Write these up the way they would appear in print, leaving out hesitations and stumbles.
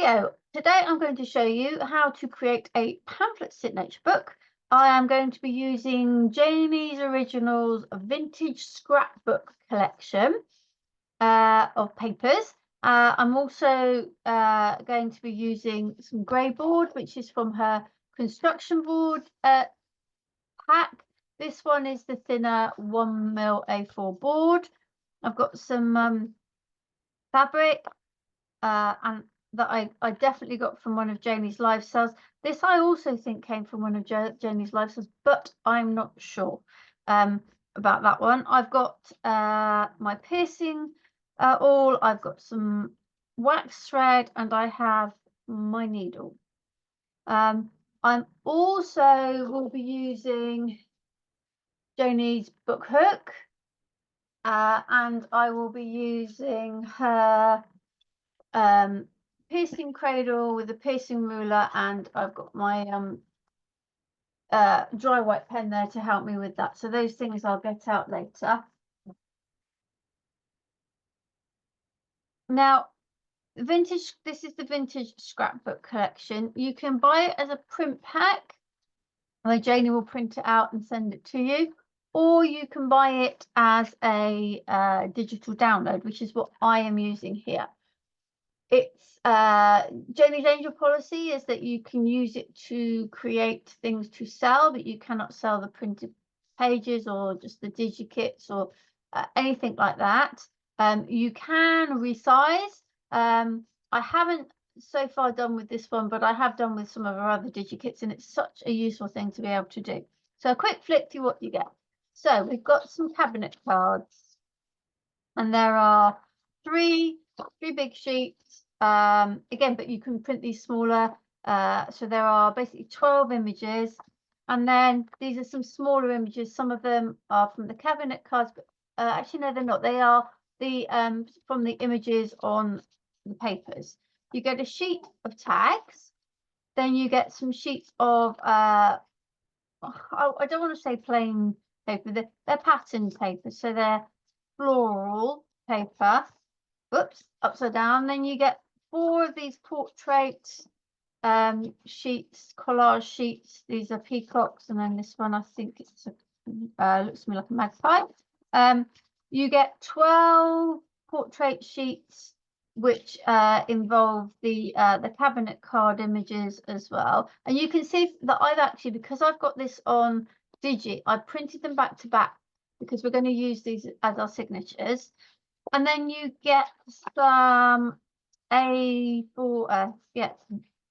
Heyo, today I'm going to show you how to create a pamphlet signature book. I am going to be using Janie's Originals Vintage Scrapbook collection of papers. I'm also going to be using some grey board, which is from her construction board pack. This one is the thinner 1mm A4 board. I've got some fabric and that I definitely got from one of Janie's live sales. This I also think came from one of Janie's live sales, but I'm not sure about that one. I've got my piercing awl, I've got some wax thread, and I have my needle. I'm also will be using Janie's book hook, and I will be using her piercing cradle with a piercing ruler, and I've got my dry white pen there to help me with that. So those things I'll get out later. Now, this is the vintage scrapbook collection. You can buy it as a print pack, where Janie will print it out and send it to you, or you can buy it as a digital download, which is what I am using here. It's Janie's angel policy is that you can use it to create things to sell, but you cannot sell the printed pages or just the digikits or anything like that. You can resize. I haven't so far done with this one, but I have done with some of our other digikits, and it's such a useful thing to be able to do. So a quick flick through what you get. So we've got some cabinet cards, and there are three big sheets. Again, but you can print these smaller. So there are basically 12 images, and then these are some smaller images. Some of them are from the cabinet cards, but actually no, they're not. They are the from the images on the papers. You get a sheet of tags, then you get some sheets of I don't want to say plain paper. They're pattern paper, so they're floral paper. Oops, upside down. Then you get 4 of these portrait sheets, collage sheets. These are peacocks, and then this one I think it's looks to me like a magpie. You get 12 portrait sheets, which involve the cabinet card images as well. And you can see that I've actually, because I've got this on Digi, I printed them back to back because we're going to use these as our signatures. And then you get some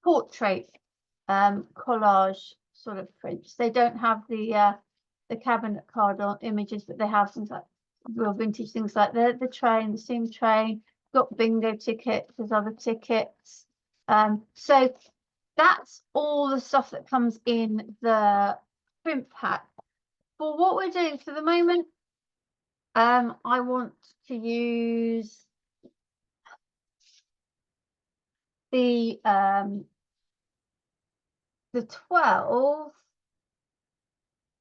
portrait collage sort of prints. They don't have the cabinet card on images, but they have things like real vintage things like the train, the steam train. Got bingo tickets, there's other tickets. So that's all the stuff that comes in the print pack. For what we're doing for the moment, I want to use the 12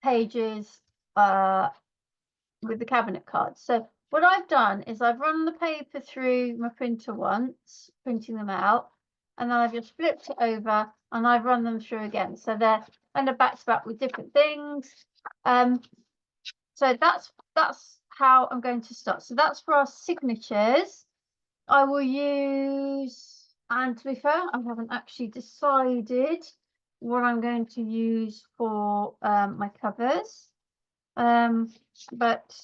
pages with the cabinet cards. So what I've done is I've run the paper through my printer once, printing them out, and then I've just flipped it over and I've run them through again. So they're kind of back to back with different things. So that's how I'm going to start. So that's for our signatures. I will use, and to be fair, I haven't actually decided what I'm going to use for my covers. But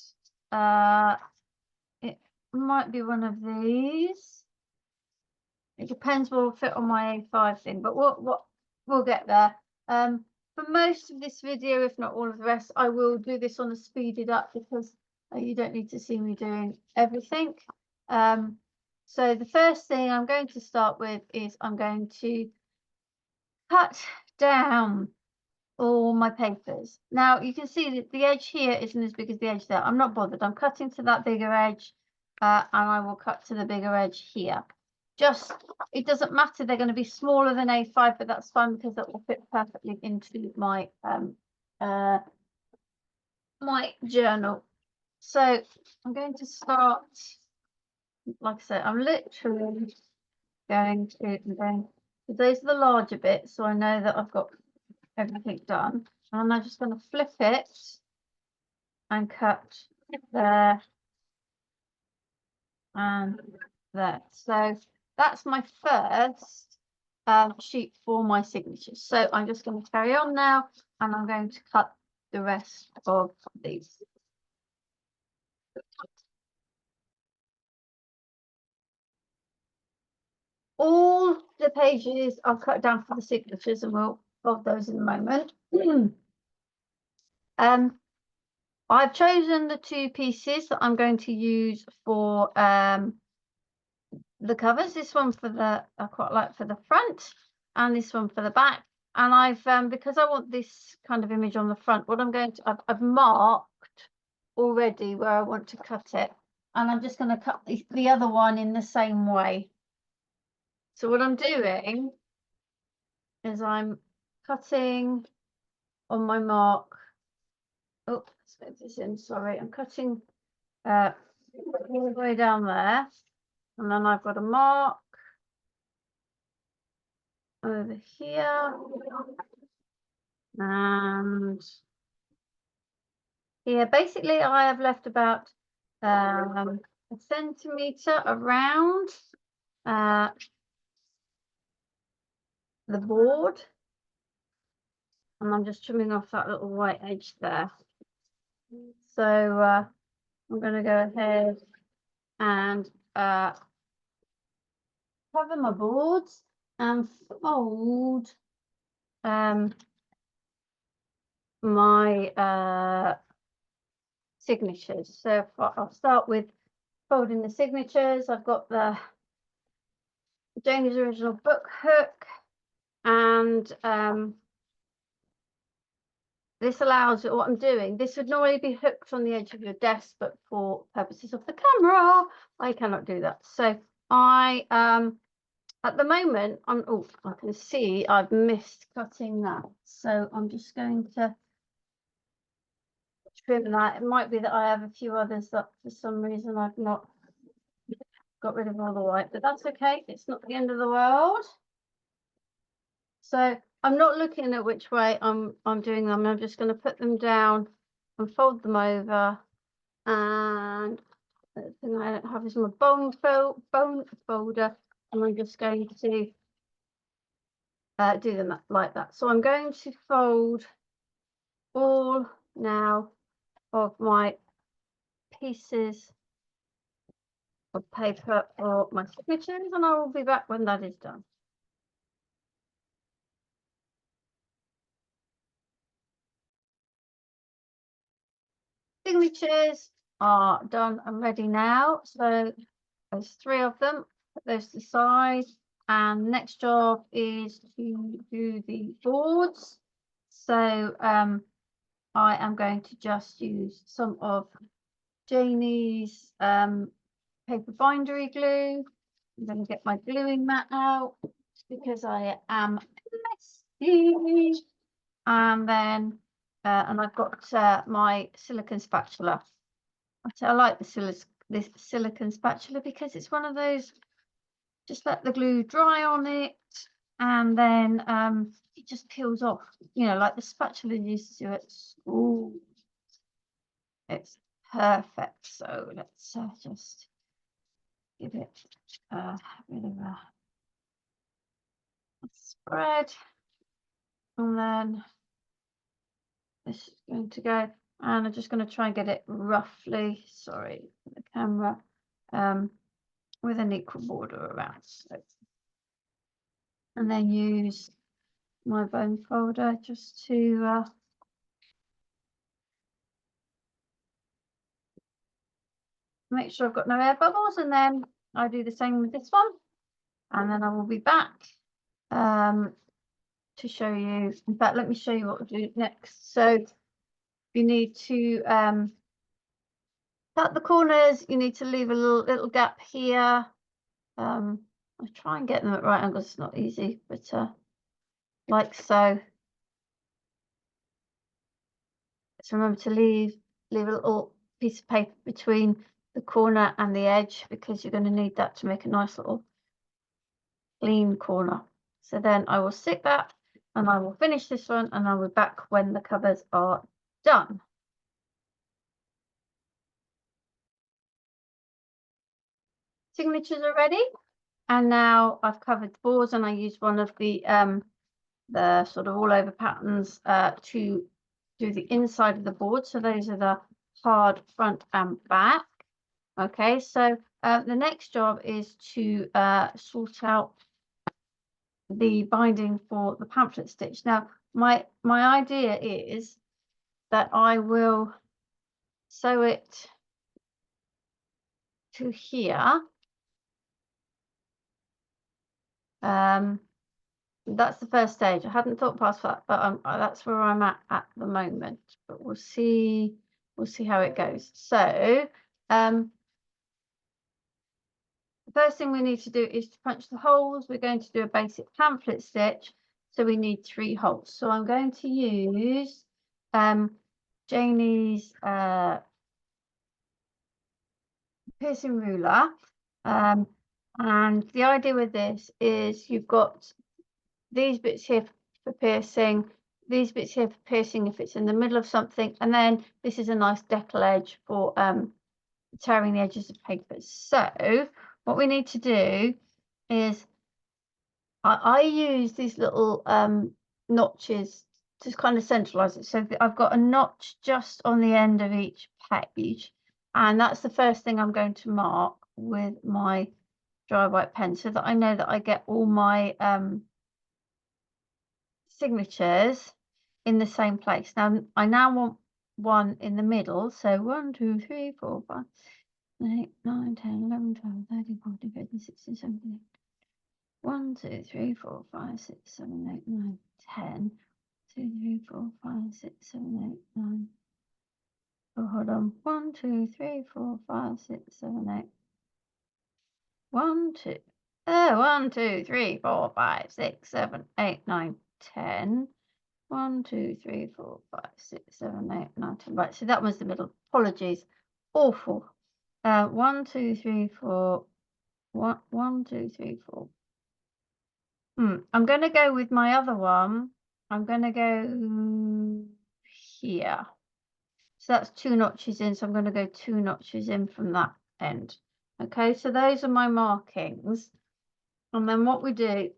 it might be one of these. It depends what will fit on my A5 thing, but we'll get there. For most of this video, if not all of the rest, I will do this on a speeded up because you don't need to see me doing everything. So the first thing I'm going to start with is I'm going to cut down all my papers. Now you can see that the edge here isn't as big as the edge there. I'm not bothered. I'm cutting to that bigger edge, and I will cut to the bigger edge here. Just, it doesn't matter, they're going to be smaller than A5, but that's fine because that will fit perfectly into my my journal. So I'm going to start, like I said, I'm literally going to, those are the larger bits, so I know that I've got everything done. And I'm just going to flip it and cut there and there. So that's my first sheet for my signatures. So I'm just going to carry on now, and I'm going to cut the rest of these. All the pages are cut down for the signatures, and we'll fold those in a moment. I've chosen the two pieces that I'm going to use for the covers. This one for the, I quite like for the front, and this one for the back. And I've because I want this kind of image on the front, what I'm going to, I've marked already where I want to cut it, and I'm just going to cut the other one in the same way. So what I'm doing is I'm cutting on my mark. Oh, let's get this in. Sorry, I'm cutting all the way down there, and then I've got a mark over here and here. Basically, I have left about a centimetre around the board, and I'm just trimming off that little white edge there. So I'm going to go ahead and cover my boards and fold my signatures. So I'll start with folding the signatures. I've got the Janie's original book hook, and this allows what I'm doing. This would normally be hooked on the edge of your desk, but for purposes of the camera, I cannot do that. So I at the moment, oh, I can see I've missed cutting that. So I'm just going to trim that. It might be that I have a few others that for some reason I've not got rid of all the white, but that's okay. It's not the end of the world. So I'm not looking at which way I'm doing them. I'm just going to put them down and fold them over. And the thing I don't have is my bone folder, and I'm just going to do them like that. So I'm going to fold all now of my pieces of paper or my signatures, and I will be back when that is done. Signatures are done and ready now. So there's 3 of them. Put those to the side, and next job is to do the boards. So I am going to just use some of Janie's paper bindery glue. I'm going to get my gluing mat out because I am messy. And then and I've got my silicone spatula. I like this silicone spatula because it's one of those, just let the glue dry on it, and then it just peels off, you know, like the spatula used to do at school. It's perfect. So let's just give it a bit of a spread, and then this is going to go, and I'm just going to try and get it roughly, sorry for the camera, with an equal border around. So, and then use my bone folder just to make sure I've got no air bubbles, and then I do the same with this one, and then I will be back to show you. In fact, let me show you what we'll do next. So you need to cut the corners. You need to leave a little gap here. I'll try and get them at right angles. It's not easy, but like so. So remember to leave a little piece of paper between the corner and the edge, because you're going to need that to make a nice little clean corner. So then I will stick that and I will finish this one and I'll be back when the covers are done. Signatures are ready. And now I've covered the boards and I used one of the sort of all over patterns to do the inside of the board. So those are the hard front and back. Okay, so the next job is to sort out the binding for the pamphlet stitch. Now, my idea is that I will sew it to here. That's the first stage. I hadn't thought past that, but that's where I'm at the moment. But we'll see how it goes. So the first thing we need to do is to punch the holes. We're going to do a basic pamphlet stitch, so we need 3 holes. So I'm going to use Janie's piercing ruler, and the idea with this is you've got these bits here for piercing, these bits here for piercing if it's in the middle of something, and then this is a nice decal edge for tearing the edges of papers. So what we need to do is I use these little notches to kind of centralize it. So I've got a notch just on the end of each page, and that's the first thing I'm going to mark with my dry white pen so that I know that I get all my signatures in the same place. Now I want one in the middle, so 1 2 3 4 5 8 9 10 11 12 13 14 15 16 17 1 2 3 4 5 6 7 8 9 10 2 3 4 5 6 7 8 9 oh, hold on 1 2 3 4 5 6 7 8 1 2 1 2 3 4 5 6 7 8 9 10 1 2 3 4 5 6 7 8 9 10. Right, so that was the middle. Apologies, awful. 1 2 3 4 1 2 3 4. I'm going to go with my other one. I'm going to go here. So that's 2 notches in. So I'm going to go 2 notches in from that end. Okay, so those are my markings. And then what we do,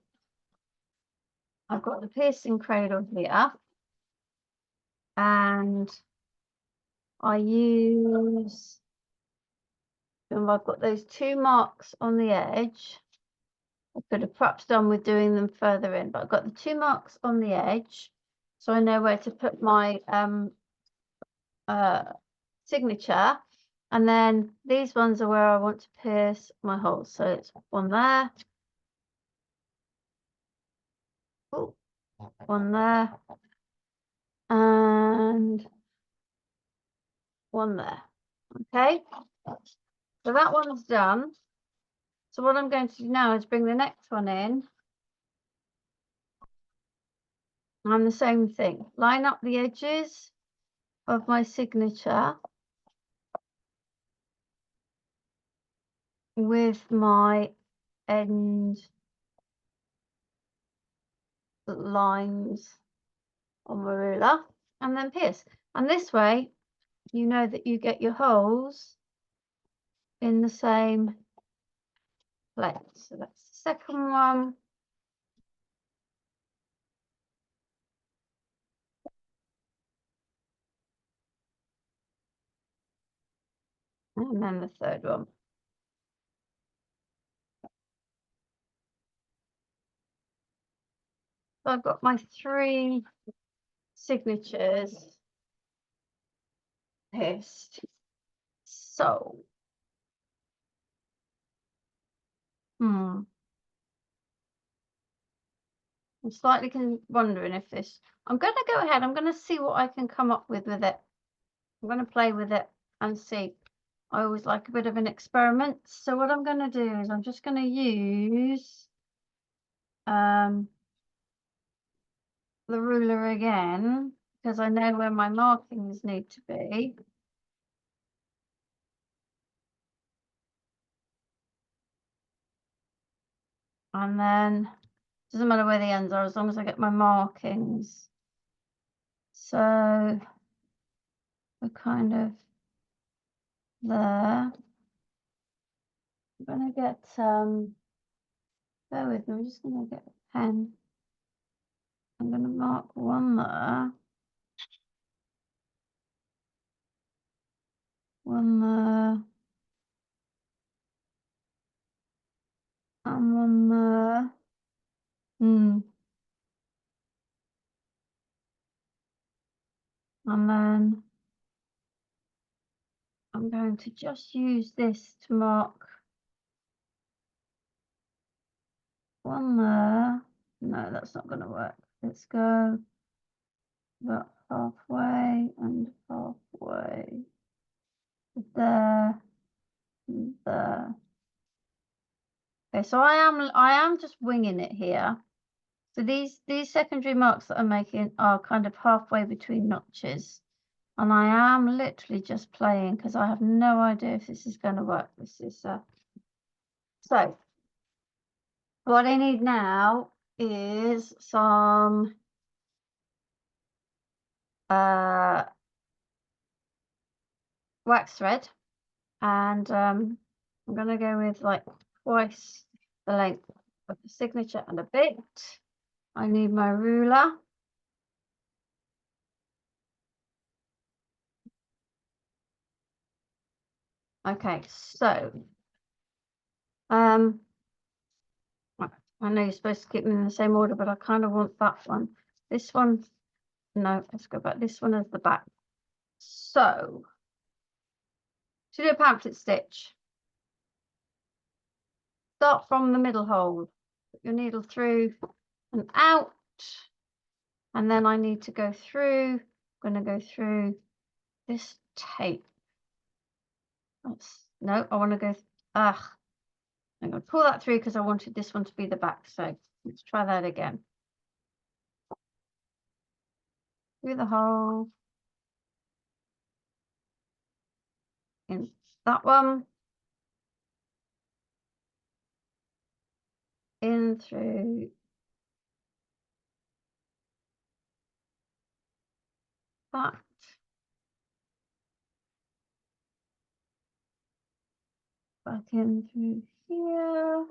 I've got the piercing cradle here. And I use, and I've got those 2 marks on the edge. I could have perhaps done with doing them further in, but I've got the 2 marks on the edge, so I know where to put my signature. And then these ones are where I want to pierce my holes. So it's one there, oh, one there, and one there. Okay, so that one's done. So what I'm going to do now is bring the next one in. And the same thing, line up the edges of my signature with my end lines on my ruler and then pierce. And this way, you know that you get your holes in the same place. So that's the second one. And then the third one. So I've got my 3 signatures pierced. So, I'm slightly wondering if this, I'm going to go ahead, I'm going to see what I can come up with it. I'm going to play with it and see. I always like a bit of an experiment. So what I'm going to do is I'm just going to use the ruler again, because I know where my markings need to be. And then doesn't matter where the ends are as long as I get my markings. So we're kind of there. I'm gonna get bear with me, I'm just gonna get a pen. I'm gonna mark one there. One there. And one there. And then I'm going to just use this to mark one there. No, that's not going to work. Let's go about halfway and halfway. There and there. Okay, so I am just winging it here. So these secondary marks that I'm making are kind of halfway between notches. And I am literally just playing because I have no idea if this is going to work. This is so what I need now is some wax thread, and I'm going to go with like twice the length of the signature and a bit. I need my ruler. Okay, so I know you're supposed to keep them in the same order, but I kind of want that one. This one, no, let's go back. This one is the back. So to do a pamphlet stitch, start from the middle hole, put your needle through and out, and then I need to go through. I'm going to go through this tape. No, I want to go. I'm going to pull that through because I wanted this one to be the back. So let's try that again. Through the hole. In that one. In through that. Back in through here.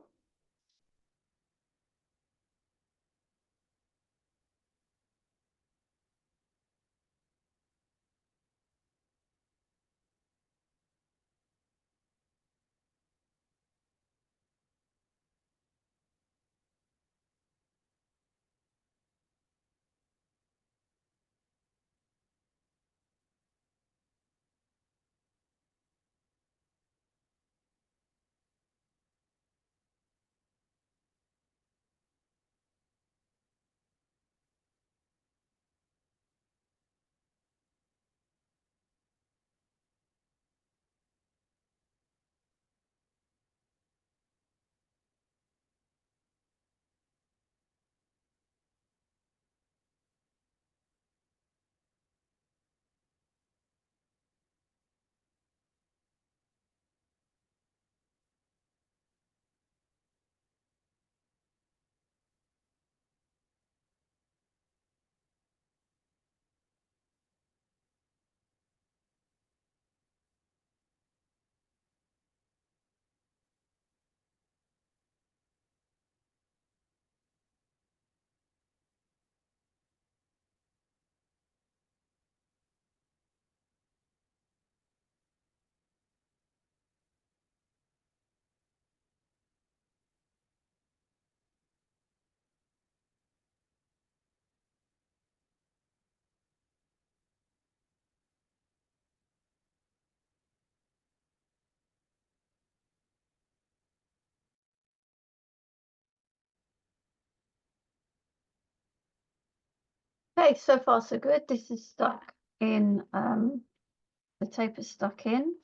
Okay, so far so good. This is stuck in, the tape is stuck in,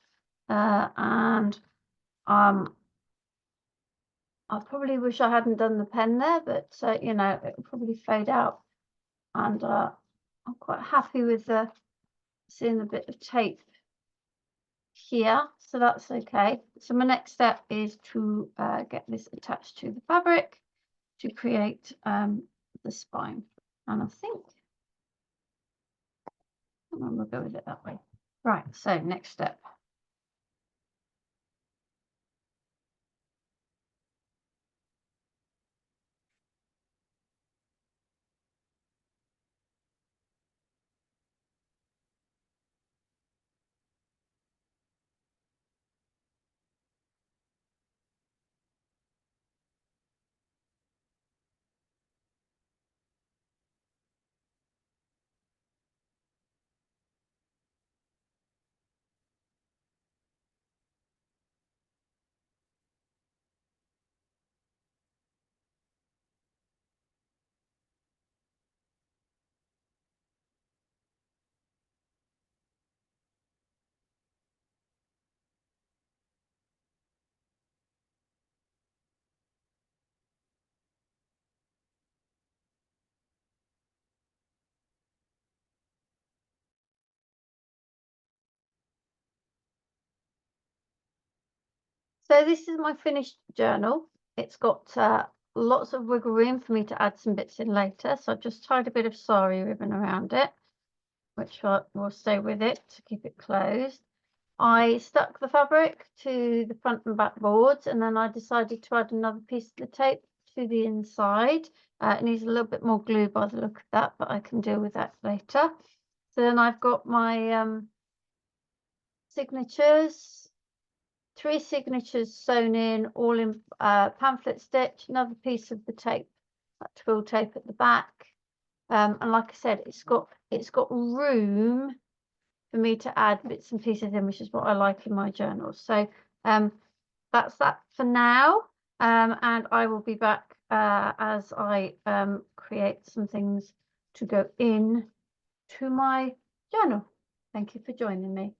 and I probably wish I hadn't done the pen there, but you know, it'll probably fade out, and I'm quite happy with seeing a bit of tape here, so that's okay. So my next step is to get this attached to the fabric, to create the spine. And I think we'll go with it that way. Right, so next step. So this is my finished journal. It's got lots of wiggle room for me to add some bits in later. So I've just tied a bit of sari ribbon around it, which will stay with it to keep it closed. I stuck the fabric to the front and back boards, and then I decided to add another piece of the tape to the inside. It needs a little bit more glue by the look of that, but I can deal with that later. So then I've got my signatures, 3 signatures sewn in, all in pamphlet stitch, another piece of the tape, that twill tape at the back. And like I said, it's got room for me to add bits and pieces in, which is what I like in my journal. So that's that for now. And I will be back as I create some things to go in to my journal. Thank you for joining me.